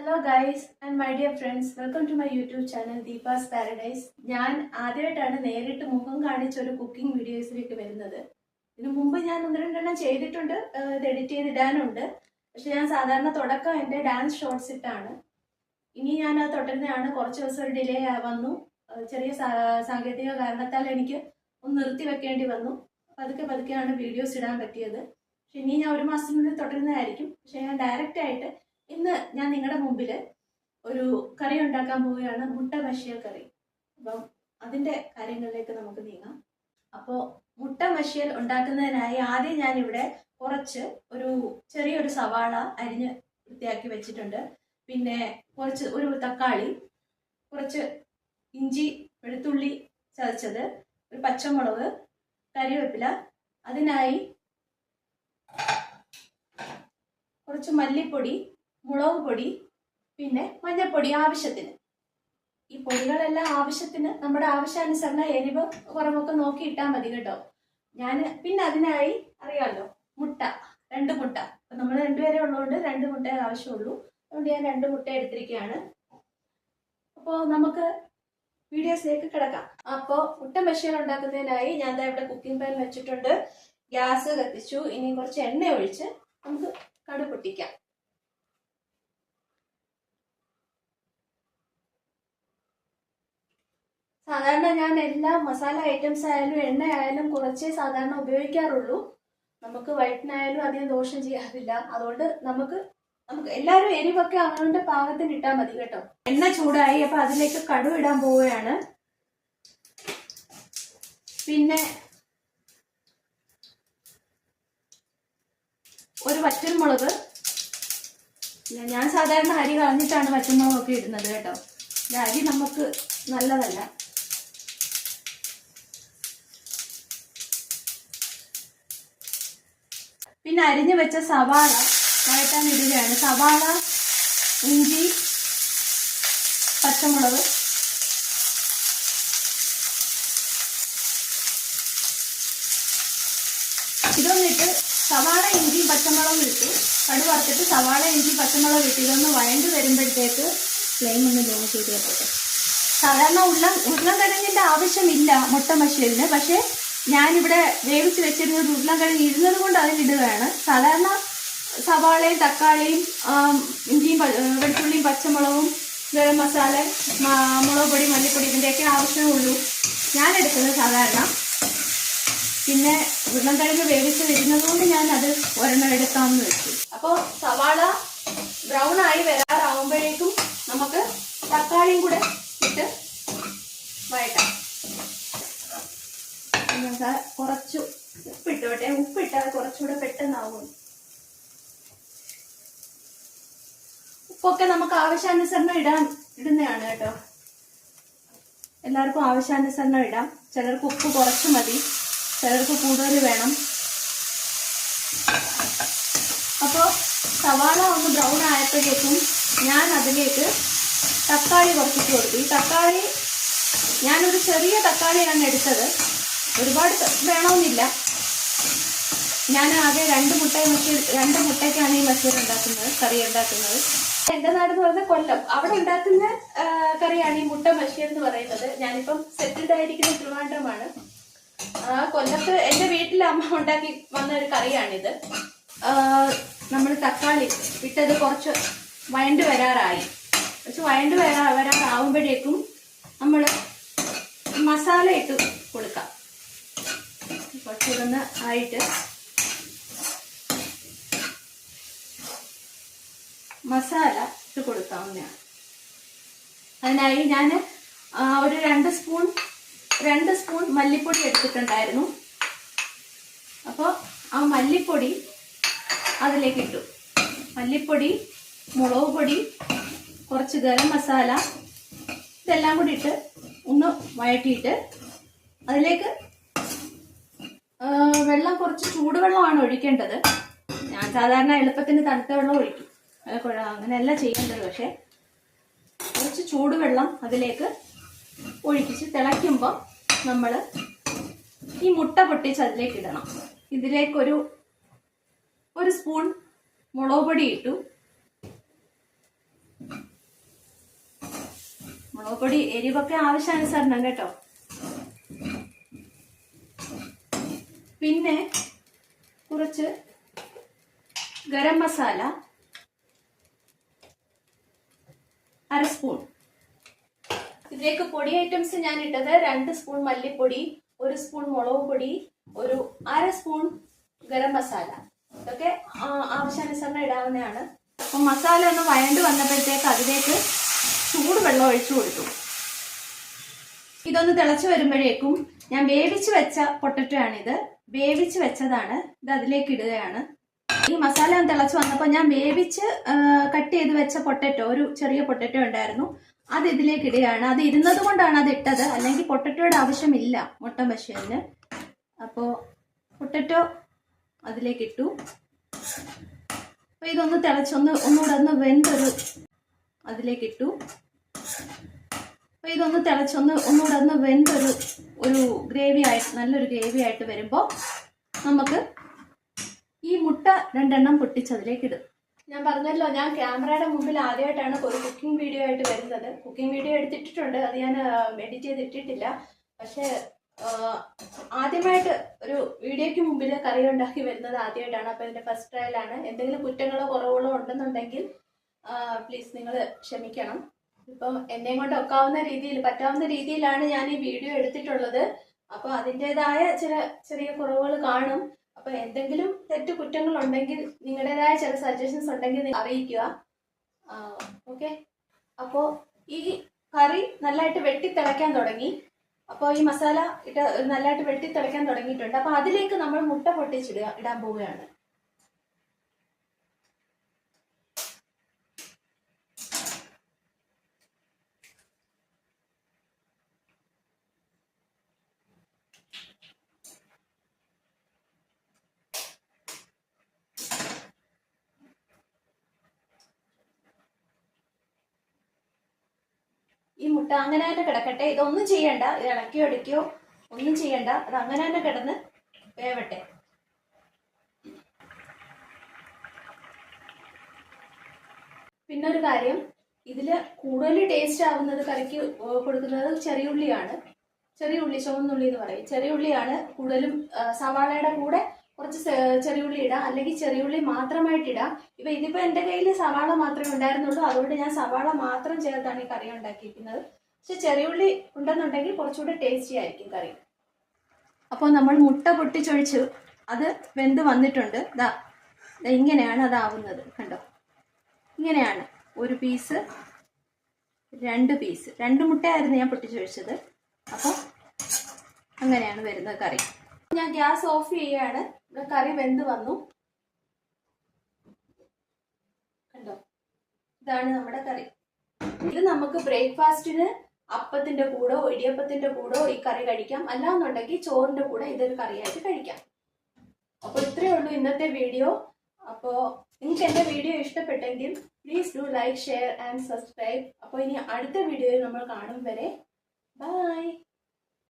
Hello guys and my dear friends, welcome to my YouTube channel Deepa's paradise. ഞാൻ ആദ്യമായിട്ടാണ് നേരിട്ട് മുഖം കാണിച്ച ഒരു കുക്കിംഗ് വീഡിയോസിലേക്ക് വരുന്നത്. ഇതിനു മുമ്പ് ഞാൻ ഒന്ന് രണ്ടെണ്ണം ചെയ്തിട്ടുണ്ട്, ഇത് എഡിറ്റ് ചെയ്തിടാനുണ്ട്. പക്ഷെ ഞാൻ സാധാരണ തുടക്കം എൻ്റെ ഡാൻസ് ഷോർട്സ് ഇട്ടാണ്. ഇനി ഞാൻ അത് തുടരുന്നതാണ്. കുറച്ച് ദിവസം ഒരു ഡിലേ വന്നു. ചെറിയ സാങ്കേതിക കാരണത്താൽ എനിക്ക് ഒന്ന് നിർത്തി വെക്കേണ്ടി വന്നു. പതുക്കെയാണ് വീഡിയോസ് ഇടാൻ പറ്റിയത്. പക്ഷെ ഇനി ഞാൻ ഒരു മാസത്തിനുള്ളിൽ തുടരുന്നതായിരിക്കും. പക്ഷെ ഞാൻ ഡയറക്റ്റ് ആയിട്ട് ഇന്ന് ഞാൻ നിങ്ങളുടെ മുമ്പിൽ ഒരു കറി ഉണ്ടാക്കാൻ പോവുകയാണ്, മുട്ട മഷിയൽ കറി. അപ്പം അതിൻ്റെ കാര്യങ്ങളിലേക്ക് നമുക്ക് നീങ്ങാം. അപ്പോൾ മുട്ട മഷിയൽ ഉണ്ടാക്കുന്നതിനായി ആദ്യം ഞാനിവിടെ ഒരു ചെറിയൊരു സവാള അരിഞ്ഞ് വൃത്തിയാക്കി വെച്ചിട്ടുണ്ട്. പിന്നെ ഒരു തക്കാളി, കുറച്ച് ഇഞ്ചി വെളുത്തുള്ളി ചതച്ചത്, ഒരു പച്ചമുളക്, കറിവേപ്പില, അതിനായി കുറച്ച് മല്ലിപ്പൊടി, മുളക് പൊടി, പിന്നെ മഞ്ഞൾപ്പൊടി ആവശ്യത്തിന്. ഈ പൊടികളെല്ലാം ആവശ്യത്തിന് നമ്മുടെ ആവശ്യാനുസരണം എരിവ് കുറവൊക്കെ നോക്കി ഇട്ടാൽ മതി കേട്ടോ. പിന്നെ അതിനായി അറിയാമല്ലോ, മുട്ട, 2 മുട്ട. അപ്പൊ നമ്മൾ 2 പേരെ ഉള്ളതുകൊണ്ട് 2 മുട്ടയെ ആവശ്യമുള്ളൂ. അതുകൊണ്ട് ഞാൻ 2 മുട്ട എടുത്തിരിക്കുകയാണ്. അപ്പോൾ നമുക്ക് വീഡിയോസിലേക്ക് കിടക്കാം. അപ്പോൾ മുട്ട മഷിയൽ ഉണ്ടാക്കുന്നതിനായി ഞാൻ ഇവിടെ കുക്കിംഗ് പാൻ വെച്ചിട്ടുണ്ട്. ഗ്യാസ് കത്തിച്ചു. ഇനി കുറച്ച് എണ്ണ ഒഴിച്ച് നമുക്ക് കടുക് പൊട്ടിക്കാം. സാധാരണ ഞാൻ എല്ലാ മസാല ഐറ്റംസ് ആയാലും എണ്ണ ആയാലും കുറച്ചേ സാധാരണ ഉപയോഗിക്കാറുള്ളൂ. നമുക്ക് വയറ്റിനായാലും അധികം ദോഷം ചെയ്യാറില്ല. അതുകൊണ്ട് നമുക്ക് എല്ലാവരും എരിവൊക്കെ അവനവന്റെ പാകത്തിന് ഇട്ടാൽ മതി കേട്ടോ. എണ്ണ ചൂടായി. അപ്പൊ അതിലേക്ക് കടുക് ഇടാൻ പോവുകയാണ്. പിന്നെ ഒരു വറ്റൽമുളക്. ഞാൻ സാധാരണ അരി കളഞ്ഞിട്ടാണ് വറ്റൽമുളകൊക്കെ ഇടുന്നത് കേട്ടോ. അരി നമുക്ക് നല്ലതല്ല. പിന്നെ അരിഞ്ഞു വെച്ച സവാള വഴറ്റാൻ ഇടുകയാണ്. സവാള, ഇഞ്ചി, പച്ചമുളക്, ഇതൊന്നിട്ട് സവാള, ഇഞ്ചി, പച്ചമുളക് ഇട്ടു. കടുക് വറുത്തിട്ട് സവാള, ഇഞ്ചി, പച്ചമുളക് ഇട്ട് ഇതൊന്ന് വഴണ്ട് വരുമ്പോഴത്തേക്ക് ഫ്ലെയിം ഒന്ന് ലോ ചെയ്ത് വെക്കട്ടെ. സാധാരണ ഉരുളൻകിഴങ്ങിന്റെ ആവശ്യമില്ല മുട്ട മഷിയലിന്. പക്ഷെ ഞാനിവിടെ വേവിച്ച് വെച്ചിരുന്നത് ഉരുളൻകിഴങ്ങ് ഇരുന്നത് കൊണ്ട് അതിലിടുകയാണ്. സാധാരണ സവാളയും തക്കാളിയും ഇഞ്ചിയും വെളുത്തുള്ളിയും പച്ചമുളകും ഗരം മസാല, മുളക് പൊടി, മല്ലിപ്പൊടി, ഇതിൻ്റെയൊക്കെ ആവശ്യമേ ഞാനെടുക്കുന്നത് സാധാരണ. പിന്നെ ഉരുളൻകിഴങ്ങ് വേവിച്ച് വരുന്നത് കൊണ്ട് ഞാനത് ഒരെണ്ണം എടുക്കാമെന്ന് വെച്ചു. അപ്പോൾ സവാള ബ്രൗൺ ആയി വരാറാവുമ്പോഴേക്കും നമുക്ക് തക്കാളിയും കൂടെ ഇട്ട് വഴറ്റാം. കുറച്ച് ഉപ്പിട്ടോട്ടെ. ഉപ്പിട്ടാൽ കുറച്ചുകൂടെ പെട്ടെന്നാവും. ഉപ്പൊക്കെ നമുക്ക് ആവശ്യാനുസരണം ഇടുന്നതാണ് കേട്ടോ. എല്ലാവർക്കും ആവശ്യാനുസരണം ഇടാം. ചിലർക്ക് ഉപ്പ് കുറച്ച് മതി, ചിലർക്ക് കൂടുതൽ വേണം. അപ്പോൾ സവാള ഒന്ന് ബ്രൗൺ ആയപ്പോഴേക്കും ഞാൻ അതിലേക്ക് തക്കാളി കുറച്ചിട്ട് കൊടുത്തു. ഈ തക്കാളി ഞാനൊരു ചെറിയ തക്കാളിയാണ് എടുത്തത്. ഒരുപാട് വേണമെന്നില്ല. ഞാൻ ആകെ 2 മുട്ടയ്ക്കാണ് ഈ മഷിയൽ ഉണ്ടാക്കുന്നത്, കറി ഉണ്ടാക്കുന്നത്. എൻ്റെ നാടെന്ന് പറയുന്നത് കൊല്ലം. അവിടെ ഉണ്ടാക്കുന്ന കറിയാണ് ഈ മുട്ട മഷിയൽ എന്ന് പറയുന്നത്. ഞാനിപ്പം സെറ്റിൽഡ് ആയിരിക്കുന്ന ട്രിവാൻഡ്രമാണ്. കൊല്ലത്ത് എൻ്റെ വീട്ടിൽ അമ്മ ഉണ്ടാക്കി വന്ന ഒരു കറിയാണിത്. നമ്മൾ തക്കാളി ഇട്ടത് കുറച്ച് വഴണ്ട് വരാറായി. വരാറാവുമ്പോഴേക്കും നമ്മൾ മസാല ഇട്ട് കൊടുക്കാം. കുറച്ചൊന്ന് ആയിട്ട് മസാല ഇട്ട് കൊടുക്കാവുന്നതാണ്. അതിനായി ഞാൻ ഒരു 2 സ്പൂൺ മല്ലിപ്പൊടി എടുത്തിട്ടുണ്ടായിരുന്നു. അപ്പോൾ ആ മല്ലിപ്പൊടി അതിലേക്ക് ഇട്ടു. മല്ലിപ്പൊടി, മുളക് പൊടി, കുറച്ച് ഗരം മസാല, ഇതെല്ലാം കൂടി ഇട്ട് ഒന്ന് വഴറ്റിയിട്ട് അതിലേക്ക് വെള്ളം, കുറച്ച് ചൂടുവെള്ളമാണ് ഒഴിക്കേണ്ടത്. ഞാൻ സാധാരണ എളുപ്പത്തിന് തണുത്ത വെള്ളം ഒഴിക്കും. അങ്ങനെയല്ല ചെയ്യേണ്ടത്. പക്ഷെ കുറച്ച് ചൂടുവെള്ളം അതിലേക്ക് ഒഴിപ്പിച്ച് തിളയ്ക്കുമ്പോൾ നമ്മൾ ഈ മുട്ട പൊട്ടിച്ച് അതിലേക്ക് ഇടണം. ഇതിലേക്കൊരു സ്പൂൺ മുളക് പൊടി ഇട്ടു. മുളക് പൊടി എരിവൊക്കെ ആവശ്യാനുസരണം കേട്ടോ. പിന്നെ കുറച്ച് ഗരം മസാല 1/2 സ്പൂൺ. ഇതിലേക്ക് പൊടി ഐറ്റംസ് ഞാൻ ഇട്ടത് 2 സ്പൂൺ മല്ലിപ്പൊടി, 1 സ്പൂൺ മുളക് പൊടി, ഒരു 1/2 സ്പൂൺ ഗരം മസാല. ഇതൊക്കെ ആവശ്യാനുസരണം ഇടാവുന്നതാണ്. അപ്പൊ മസാല ഒന്ന് വഴണ്ട് വന്നപ്പോഴത്തേക്ക് അതിലേക്ക് ചൂടുവെള്ളം ഒഴിച്ചു കൊടുത്തു. ഇതൊന്ന് തിളച്ചു വരുമ്പോഴേക്കും ഞാൻ വേവിച്ച് വെച്ച പൊട്ടറ്റോ ആണിത്. വേവിച്ച് വെച്ചതാണ്. ഇത് അതിലേക്ക് ഇടുകയാണ്. ഈ മസാല ഒന്ന് തിളച്ചു വന്നപ്പോൾ ഞാൻ വേവിച്ച് കട്ട് ചെയ്ത് വെച്ച പൊട്ടറ്റോ, ഒരു ചെറിയ പൊട്ടറ്റോ ഉണ്ടായിരുന്നു, അത് ഇതിലേക്ക് ഇടുകയാണ്. അത് ഇരുന്നത് കൊണ്ടാണ് അത് ഇട്ടത്, അല്ലെങ്കിൽ പൊട്ടറ്റോയുടെ ആവശ്യമില്ല മുട്ട ബജിന്. അപ്പോൾ പൊട്ടറ്റോ അതിലേക്ക് ഇട്ടു. അപ്പൊ ഇതൊന്ന് ഒന്നുകൂടെ ഒന്ന് വെന്തൊരു അതിലേക്ക് ഇട്ടു. അപ്പൊ ഇതൊന്ന് ഒന്നുകൂടെ ഒന്ന് ഒരു ഗ്രേവി ആയിട്ട്, നല്ലൊരു ഗ്രേവി ആയിട്ട് വരുമ്പോൾ നമുക്ക് ഈ മുട്ട 2 എണ്ണം പൊട്ടിച്ചതിലേക്ക് ഇടും. ഞാൻ പറഞ്ഞല്ലോ, ഞാൻ ക്യാമറയുടെ മുമ്പിൽ ആദ്യമായിട്ടാണ് ഒരു കുക്കിംഗ് വീഡിയോ ആയിട്ട് വരുന്നത്. കുക്കിംഗ് വീഡിയോ എടുത്തിട്ടുണ്ട്, അത് ഞാൻ എഡിറ്റ് ചെയ്തിട്ടിട്ടില്ല. പക്ഷെ ആദ്യമായിട്ട് ഒരു വീഡിയോയ്ക്ക് മുമ്പിൽ കറി ഉണ്ടാക്കി വരുന്നത് ആദ്യമായിട്ടാണ്. അപ്പൊ ഇതിന്റെ ഫസ്റ്റ് ട്രയലാണ്. എന്തെങ്കിലും കുറ്റങ്ങളോ കുറവുകളോ ഉണ്ടെന്നുണ്ടെങ്കിൽ പ്ലീസ് നിങ്ങൾ ക്ഷമിക്കണം. ഇപ്പം എന്നെ കൊണ്ട് പറ്റാവുന്ന രീതിയിലാണ് ഞാൻ ഈ വീഡിയോ എടുത്തിട്ടുള്ളത്. അപ്പൊ അതിൻ്റെതായ ചെറിയ കുറവുകൾ കാണും. അപ്പൊ എന്തെങ്കിലും തെറ്റ് കുറ്റങ്ങൾ ഉണ്ടെങ്കിൽ, നിങ്ങളുടേതായ ചില സജഷൻസ് ഉണ്ടെങ്കിൽ അറിയിക്കുക. ഓക്കെ. അപ്പോൾ ഈ കറി നല്ലതായിട്ട് വെട്ടിത്തിളയ്ക്കാൻ തുടങ്ങി. അപ്പോൾ ഈ മസാല നല്ലതായിട്ട് വെട്ടിത്തിളയ്ക്കാൻ തുടങ്ങിയിട്ടുണ്ട്. അപ്പൊ അതിലേക്ക് നമ്മൾ മുട്ട ഇടാൻ പോവുകയാണ്. ഈ മുട്ട അങ്ങനെ തന്നെ കിടക്കട്ടെ. ഇതൊന്നും ചെയ്യണ്ട, ഇളക്കിയോ അടിക്കോ ഒന്നും ചെയ്യണ്ട. അത് അങ്ങനെ തന്നെ കിടന്ന് വേവട്ടെ. പിന്നൊരു കാര്യം, ഇതില് കൂടുതൽ ടേസ്റ്റ് ആവുന്നത് കറിക്ക് കൊടുക്കുന്നത് ചെറിയുള്ളിയാണ്. ചെറിയുള്ളി, ചുവന്നുള്ളി എന്ന് പറയും. ചെറിയുള്ളിയാണ് കൂടുതലും. സവാളയുടെ കൂടെ കുറച്ച് ചെറിയുള്ളി ഇടാം, അല്ലെങ്കിൽ ചെറിയുള്ളി മാത്രമായിട്ട് ഇടാം. ഇതിപ്പോ എന്റെ കയ്യിൽ സവാള മാത്രമേ ഉണ്ടായിരുന്നുള്ളൂ, അതുകൊണ്ട് ഞാൻ സവാള മാത്രം ചേർത്താണ് ഈ കറി ഉണ്ടാക്കിയിരിക്കുന്നത്. പക്ഷെ ചെറിയുള്ളി ഉണ്ടെന്നുണ്ടെങ്കിൽ കുറച്ചുകൂടെ ടേസ്റ്റി ആയിരിക്കും കറി. അപ്പോൾ നമ്മൾ മുട്ട പൊട്ടിച്ചൊഴിച്ച് അത് വെന്ത് വന്നിട്ടുണ്ട്. ഇങ്ങനെയാണ് അതാവുന്നത്. കണ്ടോ, ഇങ്ങനെയാണ്. 1 പീസ്, 2 പീസ്, 2 മുട്ടയായിരുന്നു ഞാൻ പൊട്ടിച്ചൊഴിച്ചത്. അപ്പോൾ അങ്ങനെയാണ് വരുന്നത് കറി. ഞാൻ ഗ്യാസ് ഓഫ് ചെയ്യാണ്. കറി വെന്ത് വന്നു. കണ്ടോ, ഇതാണ് നമ്മുടെ കറി. ഇത് നമുക്ക് ബ്രേക്ക്ഫാസ്റ്റിന് അപ്പത്തിന്റെ കൂടോ ഇടിയപ്പത്തിന്റെ കൂടോ ഈ കറി കഴിക്കാം. അല്ലാന്നുണ്ടെങ്കിൽ ചോറിന്റെ കൂടെ ഇതൊരു കറിയായിട്ട് കഴിക്കാം. അപ്പൊ ഇത്രയേ ഉള്ളൂ ഇന്നത്തെ വീഡിയോ. അപ്പോൾ നിങ്ങൾക്ക് എന്റെ വീഡിയോ ഇഷ്ടപ്പെട്ടെങ്കിൽ please do like, share and subscribe. അപ്പോൾ ഇനി അടുത്ത വീഡിയോയിൽ നമ്മൾ കാണും വരെ ബൈ.